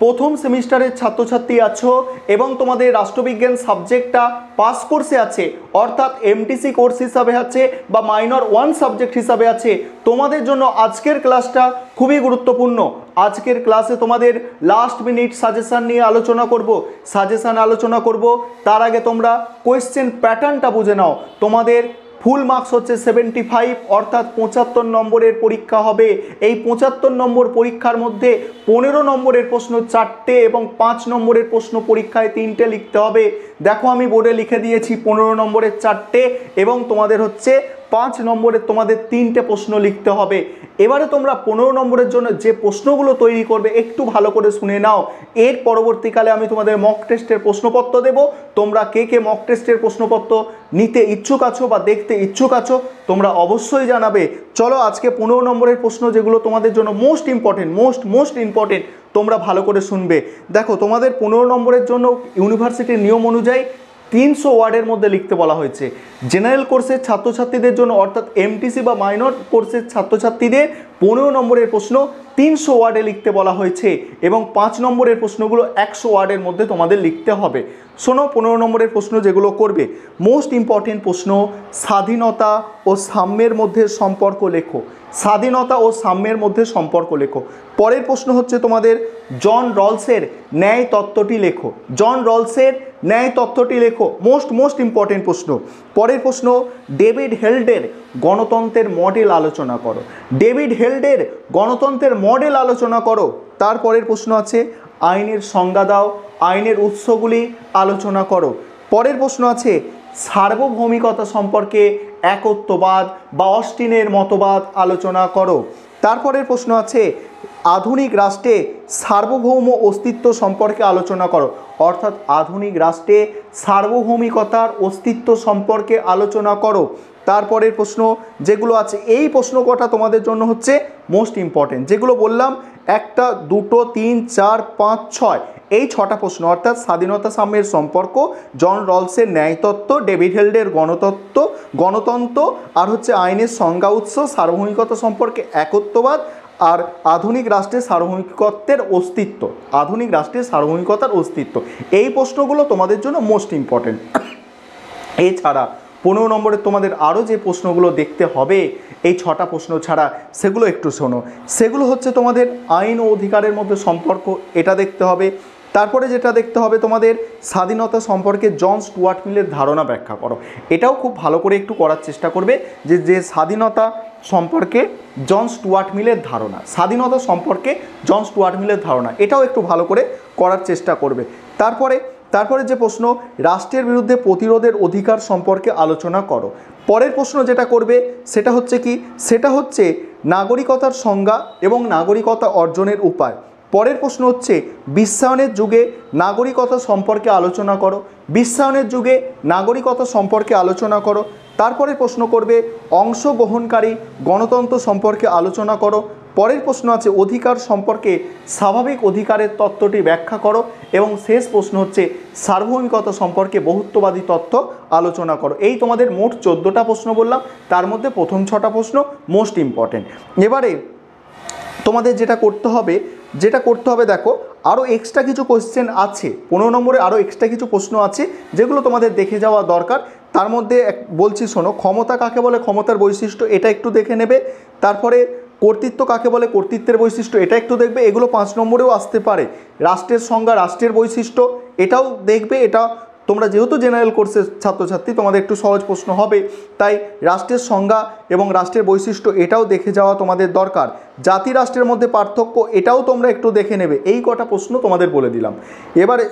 প্রথম সেমিস্টারের ছাত্রছাত্রী আছো এবং তোমাদের রাষ্ট্রবিজ্ঞান সাবজেক্টটা পাস কোর্সে আছে, অর্থাৎ এমটিসি কোর্স হিসাবে আছে বা মাইনর 1 সাবজেক্ট হিসাবে আছে, তোমাদের জন্য আজকের ক্লাসটা খুবই গুরুত্বপূর্ণ। আজকের ক্লাসে তোমাদের লাস্ট মিনিট সাজেশন নিয়ে আলোচনা করব। তার আগে তোমরা কোয়েশ্চেন প্যাটার্নটা বুঝে নাও। তোমাদের ফুল মার্কস হচ্ছে 75, অর্থাৎ 75 নম্বরের পরীক্ষা হবে। এই 75 নম্বর পরীক্ষার মধ্যে 15 নম্বরের প্রশ্ন 4টে এবং 5 নম্বরের প্রশ্ন পরীক্ষায় 3টে লিখতে হবে। দেখো আমি বোর্ডে লিখে দিয়েছি 15 নম্বরের 4টে এবং তোমাদের হচ্ছে 5 নম্বরের তোমাদের 3টে প্রশ্ন লিখতে হবে। এবারে তোমরা 15 নম্বরের জন্য যে প্রশ্নগুলো তৈরি করবে একটু ভালো করে শুনে নাও। এর পরবর্তীকালে আমি তোমাদের মক টেস্টের প্রশ্নপত্র দেব। তোমরা কে কে মক টেস্টের প্রশ্নপত্র নিতে ইচ্ছুক আছো বা দেখতে ইচ্ছুক আছো তোমরা অবশ্যই জানাবে। চলো আজকে 15 নম্বরের প্রশ্ন যেগুলো তোমাদের জন্য মোস্ট ইম্পর্টেন্ট তোমরা ভালো করে শুনবে। দেখো তোমাদের 15 নম্বরের জন্য ইউনিভার্সিটির নিয়ম অনুযায়ী 300 ওয়ার্ডের মধ্যে লিখতে বলা হয়েছে। জেনারেল কোর্সের ছাত্রছাত্রীদের জন্য অর্থাৎ এমটিসি বা মাইনর কোর্সের ছাত্রছাত্রীদের 15 নম্বরের প্রশ্ন 300 ওয়ার্ডে লিখতে বলা হয়েছে এবং 5 নম্বরের প্রশ্নগুলো 100 ওয়ার্ডের মধ্যে তোমাদের লিখতে হবে। শোনো 15 নম্বরের প্রশ্ন যেগুলো করবে, মোস্ট ইম্পর্টেন্ট প্রশ্ন, স্বাধীনতা ও সাম্যের মধ্যে সম্পর্ক লেখো। স্বাধীনতা ও সাম্যের মধ্যে সম্পর্ক লেখো। পরের প্রশ্ন হচ্ছে তোমাদের জন রলসের ন্যায় তত্ত্বটি লেখো। জন রলসের ন্যায় তত্ত্বটি লেখো, মোস্ট ইম্পর্টেন্ট প্রশ্ন। পরের প্রশ্ন ডেভিড হেল্ডের গণতন্ত্রের মডেল আলোচনা করো। ডেভিড হেল্ডের গণতন্ত্রের মডেল আলোচনা করো। তারপরের প্রশ্ন আছে আইনের সংজ্ঞা দাও, আইনের উৎসগুলি আলোচনা করো। পরের প্রশ্ন আছে সার্বভৌমিকতা সম্পর্কে একত্ববাদ বা অস্টিনের মতবাদ আলোচনা করো। তারপরের প্রশ্ন আছে আধুনিক রাষ্ট্রে সার্বভৌম অস্তিত্ব সম্পর্কে আলোচনা করো, অর্থাৎ আধুনিক রাষ্ট্রে সার্বভৌমিকতার অস্তিত্ব সম্পর্কে আলোচনা করো। তারপরের প্রশ্ন যেগুলো আছে এই প্রশ্ন কটা তোমাদের জন্য হচ্ছে মোস্ট ইম্পর্টেন্ট, যেগুলো বললাম 1, 2, 3, 4, 5, 6 এই 6টা প্রশ্ন, অর্থাৎ স্বাধীনতা সাম্যের সম্পর্ক, জন রলসের ন্যায়তত্ত্ব, ডেভিড হেল্ডের গণতন্ত্র, আর হচ্ছে আইনের সংজ্ঞা উৎস, সার্বভৌমিকতা সম্পর্কে একত্ববাদ, আর আধুনিক রাষ্ট্রের সার্বভৌমিকত্বের অস্তিত্ব, আধুনিক রাষ্ট্রের সার্বভৌমিকতার অস্তিত্ব। এই প্রশ্নগুলো তোমাদের জন্য মোস্ট ইম্পর্টেন্ট। এছাড়া 15 নম্বরে তোমাদের আরও যে প্রশ্নগুলো দেখতে হবে এই 6টা প্রশ্ন ছাড়া, সেগুলো একটু শোনো। সেগুলো হচ্ছে তোমাদের আইন ও অধিকারের মধ্যে সম্পর্ক, এটা দেখতে হবে। তারপরে যেটা দেখতে হবে তোমাদের স্বাধীনতা সম্পর্কে জন স্টুয়ার্ট মিলের ধারণা ব্যাখ্যা করো। এটাও খুব ভালো করে একটু করার চেষ্টা করবে যে স্বাধীনতা সম্পর্কে জন স্টুয়ার্ট মিলের ধারণা, স্বাধীনতা সম্পর্কে জন স্টুয়ার্ট মিলের ধারণা, এটাও একটু ভালো করে করার চেষ্টা করবে। তারপরে যে প্রশ্ন রাষ্ট্রের বিরুদ্ধে প্রতিরোধের অধিকার সম্পর্কে আলোচনা করো। পরের প্রশ্ন যেটা করবে সেটা হচ্ছে কি, সেটা হচ্ছে নাগরিকতার সংজ্ঞা এবং নাগরিকতা অর্জনের উপায়। পরের প্রশ্ন হচ্ছে বিশ্বায়নের যুগে নাগরিকতা সম্পর্কে আলোচনা করো। বিশ্বায়নের যুগে নাগরিকতা সম্পর্কে আলোচনা করো। তারপরে প্রশ্ন করবে অংশগ্রহণকারী গণতন্ত্র সম্পর্কে আলোচনা করো। পরের প্রশ্ন আছে অধিকার সম্পর্কে স্বাভাবিক অধিকারের তত্ত্বটি ব্যাখ্যা করো। এবং শেষ প্রশ্ন হচ্ছে সার্বভৌমিকতা সম্পর্কে বহুত্ববাদী তত্ত্ব আলোচনা করো। এই তোমাদের মোট 14টা প্রশ্ন বললাম, তার মধ্যে প্রথম 6টা প্রশ্ন মোস্ট ইম্পর্টেন্ট। এবারে তোমাদের যেটা করতে হবে দেখো আরও এক্সট্রা কিছু কোয়েশ্চেন আছে, 15 নম্বরে আরও এক্সট্রা কিছু প্রশ্ন আছে যেগুলো তোমাদের দেখে যাওয়া দরকার। তার মধ্যে বলছি শোনো, ক্ষমতা কাকে বলে, ক্ষমতার বৈশিষ্ট্য, এটা একটু দেখে নেবে। তারপরে কর্তৃত্ব কাকে বলে, কর্তৃত্বের বৈশিষ্ট্য, এটা একটু দেখবে। এগুলো 5 নম্বরেও আসতে পারে। রাষ্ট্রের সংজ্ঞা, রাষ্ট্রের বৈশিষ্ট্য, এটাও দেখবে। এটা তোমরা যেহেতু জেনারেল কোর্সের ছাত্রছাত্রী তোমাদের একটু সহজ প্রশ্ন হবে, তাই রাষ্ট্রের সংজ্ঞা এবং রাষ্ট্রের বৈশিষ্ট্য এটাও দেখে যাওয়া তোমাদের দরকার। জাতি রাষ্ট্রের মধ্যে পার্থক্য, এটাও তোমরা একটু দেখে নেবে। এই কটা প্রশ্ন তোমাদের বলে দিলাম। এবারে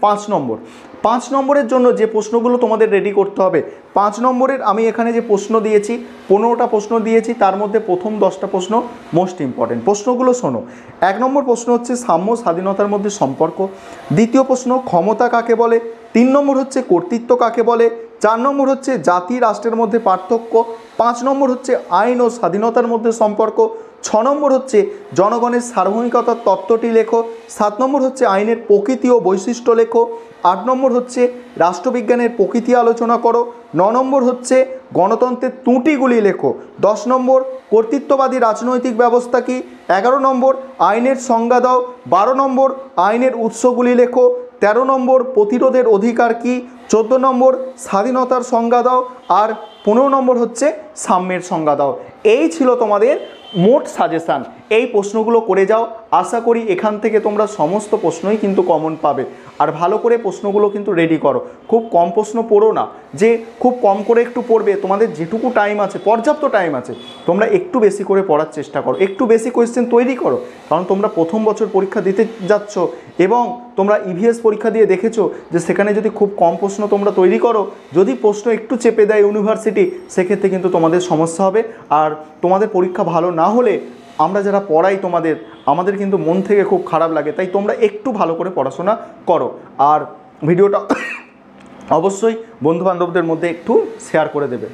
5 নম্বরের জন্য যে প্রশ্নগুলো তোমাদের রেডি করতে হবে, 5 নম্বরের আমি এখানে যে প্রশ্ন দিয়েছি 15টা প্রশ্ন দিয়েছি, তার মধ্যে প্রথম 10টা প্রশ্ন মোস্ট ইম্পর্টেন্ট। প্রশ্নগুলো শোনো। 1 নম্বর প্রশ্ন হচ্ছে সাম্য স্বাধীনতার মধ্যে সম্পর্ক। দ্বিতীয় প্রশ্ন ক্ষমতা কাকে বলে। 3 নম্বর হচ্ছে কর্তৃত্ব কাকে বলে। 4 নম্বর হচ্ছে জাতি রাষ্ট্রের মধ্যে পার্থক্য। 5 নম্বর হচ্ছে আইন ও স্বাধীনতার মধ্যে সম্পর্ক। 6 নম্বর হচ্ছে জনগণের সার্বভৌমিকতার তত্ত্বটি লেখো। 7 নম্বর হচ্ছে আইনের প্রকৃতি ও বৈশিষ্ট্য লেখো। 8 নম্বর হচ্ছে রাষ্ট্রবিজ্ঞানের প্রকৃতি আলোচনা করো। 9 নম্বর হচ্ছে গণতন্ত্রের ত্রুটিগুলি লেখো। 10 নম্বর কর্তৃত্ববাদী রাজনৈতিক ব্যবস্থা কি। 11 নম্বর আইনের সংজ্ঞা দাও। 12 নম্বর আইনের উৎসগুলি লেখো। 13 নম্বর প্রতিরোধের অধিকার কি। 14 নম্বর স্বাধীনতার সংজ্ঞা দাও। আর 15 নম্বর হচ্ছে সাম্যের সংজ্ঞা দাও। এই ছিল তোমাদের মোট সাজেশান। এই প্রশ্নগুলো করে যাও, আশা করি এখান থেকে তোমরা সমস্ত প্রশ্নই কিন্তু কমন পাবে। আর ভালো করে প্রশ্নগুলো কিন্তু রেডি করো, খুব কম প্রশ্ন পড়ো না যে খুব কম করে একটু পড়বে। তোমাদের যেটুকু টাইম আছে, পর্যাপ্ত টাইম আছে, তোমরা একটু বেশি করে পড়ার চেষ্টা করো, একটু বেশি কোয়েশ্চেন তৈরি করো। কারণ তোমরা প্রথম বছর পরীক্ষা দিতে যাচ্ছ এবং তোমরা ইভিএস পরীক্ষা দিয়ে দেখেছো যে সেখানে যদি খুব কম প্রশ্ন তোমরা তৈরি করো, যদি প্রশ্ন একটু চেপে দেয় ইউনিভার্সিটি, সেক্ষেত্রে কিন্তু তোমাদের সমস্যা হবে। আর তোমাদের পরীক্ষা ভালো না হলে আমরা যারা পড়াই আমাদের কিন্তু মন থেকে খুব খারাপ লাগে। তাই তোমরা একটু ভালো করে পড়াশোনা করো। আর ভিডিওটা অবশ্যই বন্ধুবান্ধবদের মধ্যে একটু শেয়ার করে দেবে।